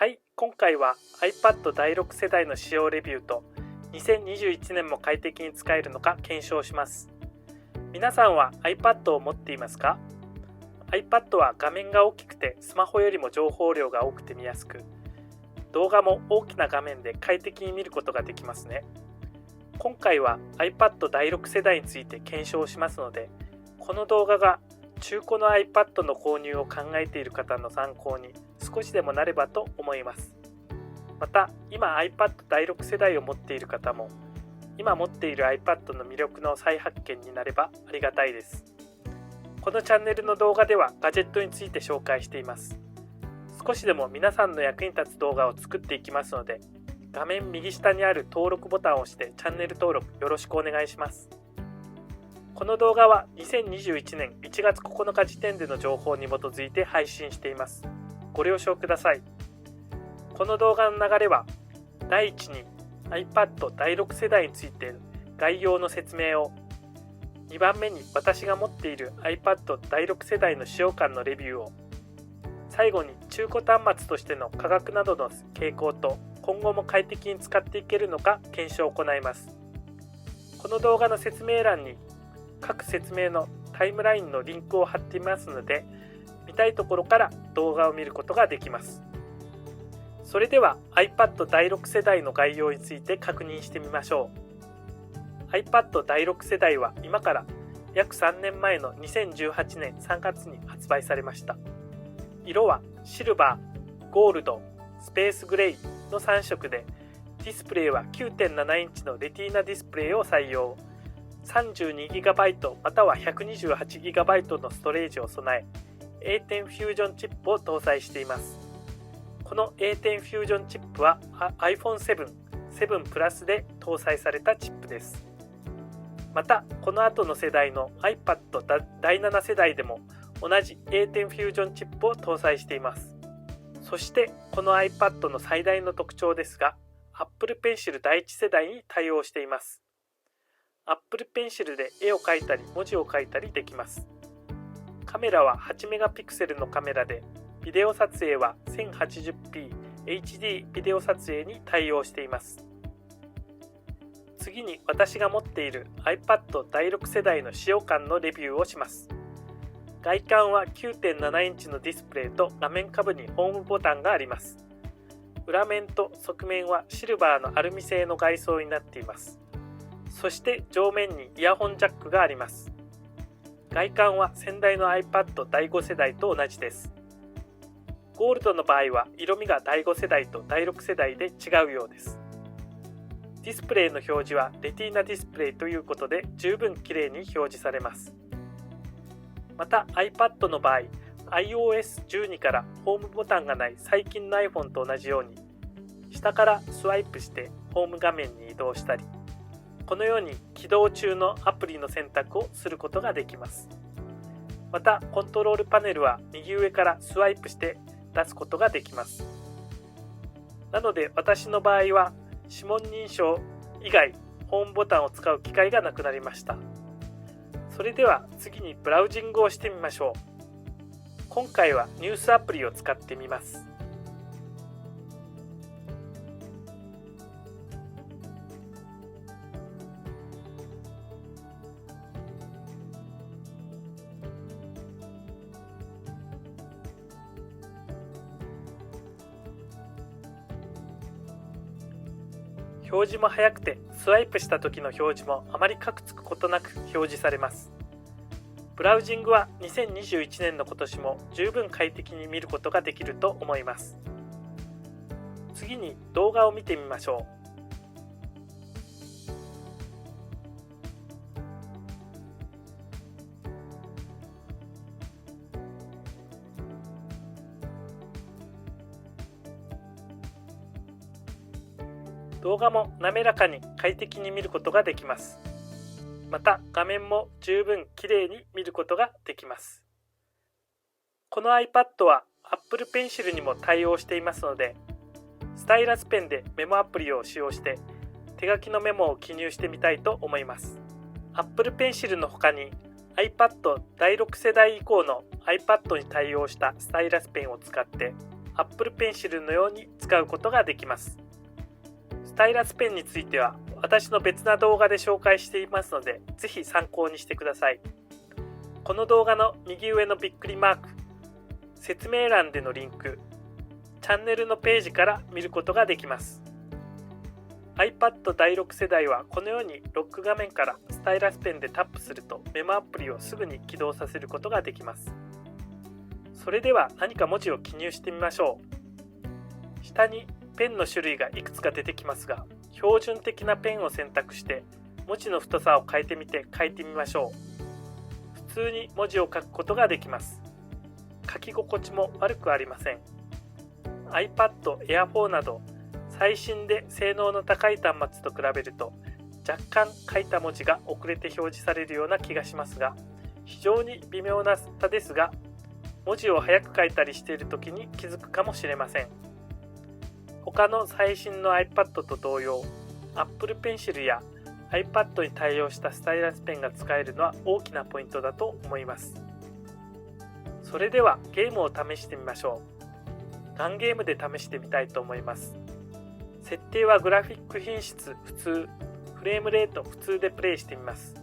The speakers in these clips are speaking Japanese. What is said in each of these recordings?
はい、今回は iPad 第6世代の使用レビューと2021年も快適に使えるのか検証します。皆さんは iPad を持っていますか？ iPad は画面が大きくてスマホよりも情報量が多くて見やすく、動画も大きな画面で快適に見ることができますね。今回は iPad 第6世代について検証しますので、この動画が中古の iPad の購入を考えている方の参考に少しでもなればと思います。また、今 iPad 第6世代を持っている方も、今持っている iPad の魅力の再発見になればありがたいです。このチャンネルの動画ではガジェットについて紹介しています。少しでも皆さんの役に立つ動画を作っていきますので、画面右下にある登録ボタンを押してチャンネル登録よろしくお願いします。この動画は2021年1月9日時点での情報に基づいて配信しています。ご了承ください。この動画の流れは、第1に iPad 第6世代について概要の説明を、2番目に私が持っている iPad 第6世代の使用感のレビューを、最後に中古端末としての価格などの傾向と今後も快適に使っていけるのか検証を行います。この動画の説明欄に各説明のタイムラインのリンクを貼っていますので、見たいところから動画を見ることができます。それでは iPad 第6世代の概要について確認してみましょう。iPad 第6世代は今から約3年前の2018年3月に発売されました。色はシルバー、ゴールド、スペースグレイの3色で、ディスプレイは 9.7 インチのレティーナディスプレイを採用。32GB または 128GB のストレージを備え、A10 フュージョンチップを搭載しています。この A10 フュージョンチップは iPhone 7、7 Plus で搭載されたチップです。また、この後の世代の iPad 第7世代でも同じ A10 フュージョンチップを搭載しています。そしてこの iPad の最大の特徴ですが、Apple Pencil 第1世代に対応しています。Apple Pencil で絵を描いたり文字を書いたりできます。カメラは8メガピクセルのカメラで、ビデオ撮影は 1080p HD ビデオ撮影に対応しています。次に私が持っている iPad 第6世代の使用感のレビューをします。外観は 9.7 インチのディスプレイと画面下部にホームボタンがあります。裏面と側面はシルバーのアルミ製の外装になっています。そして上面にイヤホンジャックがあります。外観は先代の iPad 第5世代と同じです。ゴールドの場合は色味が第5世代と第6世代で違うようです。ディスプレイの表示はレティーナディスプレイということで十分綺麗に表示されます。また iPad の場合、iOS12 からホームボタンがない最近の iPhone と同じように、下からスワイプしてホーム画面に移動したり、このように起動中のアプリの選択をすることができます。また、コントロールパネルは右上からスワイプして出すことができます。なので私の場合は指紋認証以外ホームボタンを使う機会がなくなりました。それでは次にブラウジングをしてみましょう。今回はニュースアプリを使ってみます。表示も速くて、スワイプした時の表示もあまりカクつくことなく表示されます。ブラウジングは2021年の今年も十分快適に見ることができると思います。次に動画を見てみましょう。動画も滑らかに快適に見ることができます。また画面も十分綺麗に見ることができます。この iPad は Apple Pencil にも対応していますので、スタイラスペンでメモアプリを使用して手書きのメモを記入してみたいと思います。Apple Pencil の他に iPad 第6世代以降の iPad に対応したスタイラスペンを使って Apple Pencil のように使うことができます。スタイラスペンについては私の別な動画で紹介していますので、ぜひ参考にしてください。この動画の右上のびっくりマーク、説明欄でのリンク、チャンネルのページから見ることができます。iPad 第6世代はこのようにロック画面からスタイラスペンでタップするとメモアプリをすぐに起動させることができます。それでは何か文字を記入してみましょう。下にペンの種類がいくつか出てきますが、標準的なペンを選択して文字の太さを変えてみて書いてみましょう。普通に文字を書くことができます。書き心地も悪くありません。iPad Air 4など最新で性能の高い端末と比べると若干書いた文字が遅れて表示されるような気がしますが、非常に微妙な差ですが、文字を早く書いたりしている時に気づくかもしれません。他の最新の iPad と同様、Apple Pencil や iPad に対応したスタイラスペンが使えるのは大きなポイントだと思います。それではゲームを試してみましょう。ガンゲームで試してみたいと思います。設定はグラフィック品質普通、フレームレート普通でプレイしてみます。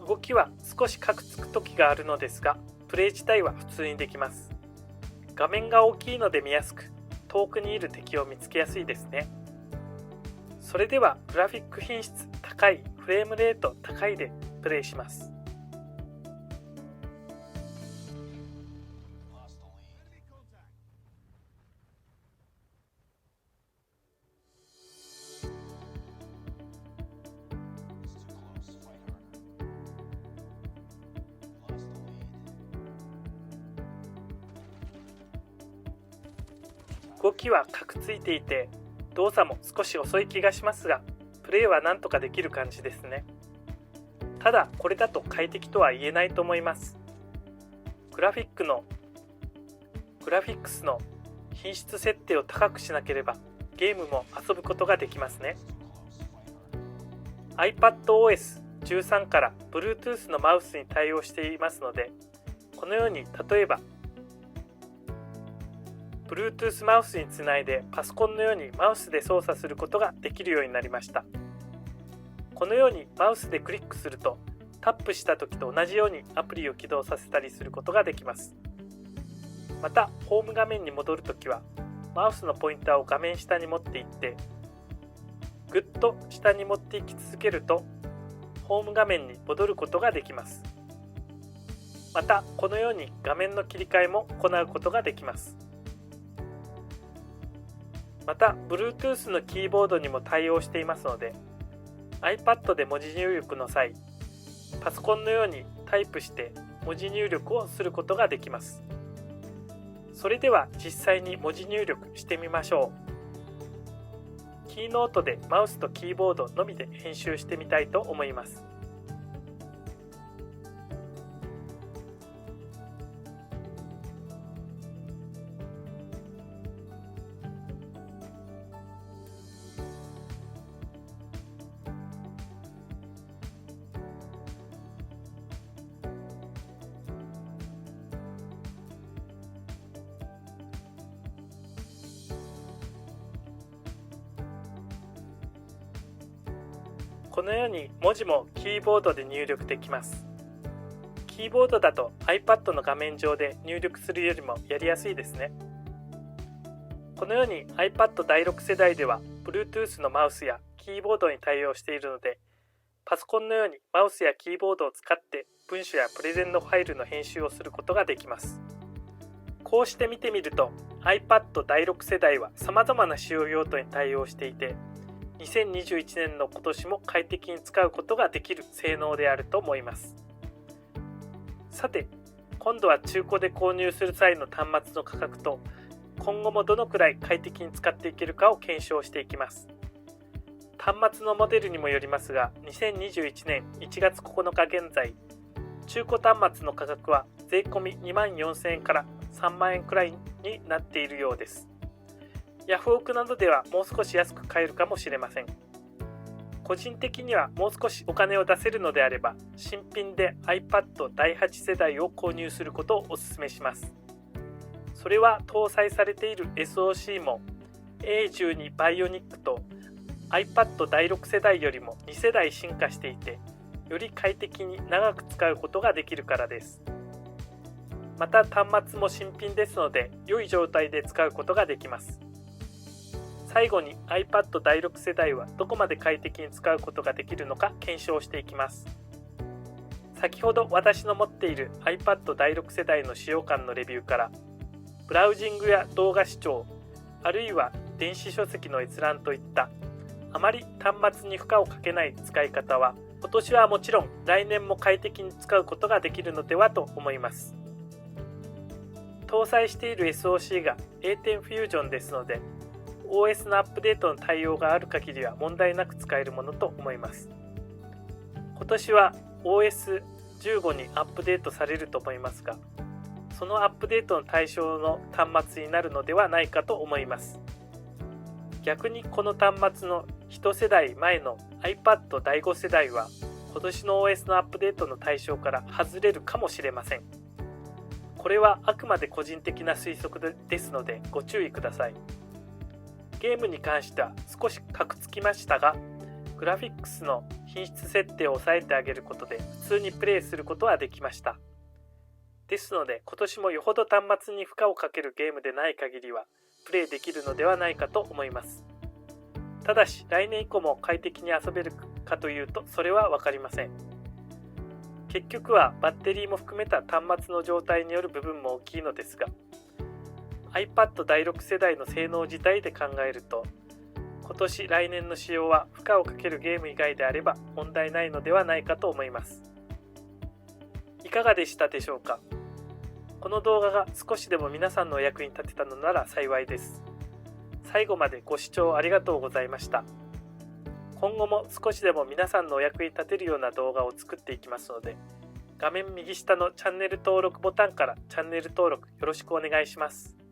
動きは少しカクつく時があるのですが、プレイ自体は普通にできます。画面が大きいので見やすく、遠くにいる敵を見つけやすいですね。それではグラフィック品質高い、フレームレート高いでプレイします。動きはカクついていて動作も少し遅い気がしますが、プレイはなんとかできる感じですね。ただこれだと快適とは言えないと思います。グラフィックスの品質設定を高くしなければゲームも遊ぶことができますね。 iPadOS13 から Bluetooth のマウスに対応していますので、このように例えばBluetooth マウスにつないでパソコンのようにマウスで操作することができるようになりました。このようにマウスでクリックするとタップした時と同じようにアプリを起動させたりすることができます。またホーム画面に戻るときはマウスのポインターを画面下に持っていってぐっと下に持っていき続けるとホーム画面に戻ることができます。またこのように画面の切り替えも行うことができます。また Bluetooth のキーボードにも対応していますので iPad で文字入力の際、パソコンのようにタイプして文字入力をすることができます。それでは実際に文字入力してみましょう。キーノートでマウスとキーボードのみで編集してみたいと思います。このように文字もキーボードで入力できます。キーボードだと iPad の画面上で入力するよりもやりやすいですね。このように iPad 第6世代では Bluetooth のマウスやキーボードに対応しているので、パソコンのようにマウスやキーボードを使って文書やプレゼンのファイルの編集をすることができます。こうして見てみると iPad 第6世代は様々な使用用途に対応していて、2021年の今年も快適に使うことができる性能であると思います。さて、今度は中古で購入する際の端末の価格と今後もどのくらい快適に使っていけるかを検証していきます。端末のモデルにもよりますが、2021年1月9日現在、中古端末の価格は税込み24,000円から3万円くらいになっているようです。ヤフオクなどではもう少し安く買えるかもしれません。個人的にはもう少しお金を出せるのであれば、新品で iPad 第8世代を購入することをお勧めします。それは搭載されている SoC も A12 バイオニックと iPad 第6世代よりも2世代進化していて、より快適に長く使うことができるからです。また端末も新品ですので、良い状態で使うことができます。最後に iPad 第6世代はどこまで快適に使うことができるのか検証していきます。先ほど私の持っている iPad 第6世代の使用感のレビューから、ブラウジングや動画視聴、あるいは電子書籍の閲覧といったあまり端末に負荷をかけない使い方は、今年はもちろん来年も快適に使うことができるのではと思います。搭載している SoC が A10 フュージョンですので、OS のアップデートの対応がある限りは問題なく使えるものと思います。今年は OS15 にアップデートされると思いますが、そのアップデートの対象の端末になるのではないかと思います。逆にこの端末の1世代前の iPad 第5世代は今年の OS のアップデートの対象から外れるかもしれません。これはあくまで個人的な推測ですのでご注意ください。ゲームに関しては少しカクつきましたが、グラフィックスの品質設定を抑えてあげることで普通にプレイすることはできました。ですので今年もよほど端末に負荷をかけるゲームでない限りはプレイできるのではないかと思います。ただし来年以降も快適に遊べるかというとそれは分かりません。結局はバッテリーも含めた端末の状態による部分も大きいのですが、iPad 第6世代の性能自体で考えると、今年来年の使用は負荷をかけるゲーム以外であれば問題ないのではないかと思います。いかがでしたでしょうか。この動画が少しでも皆さんのお役に立てたのなら幸いです。最後までご視聴ありがとうございました。今後も少しでも皆さんのお役に立てるような動画を作っていきますので、画面右下のチャンネル登録ボタンからチャンネル登録よろしくお願いします。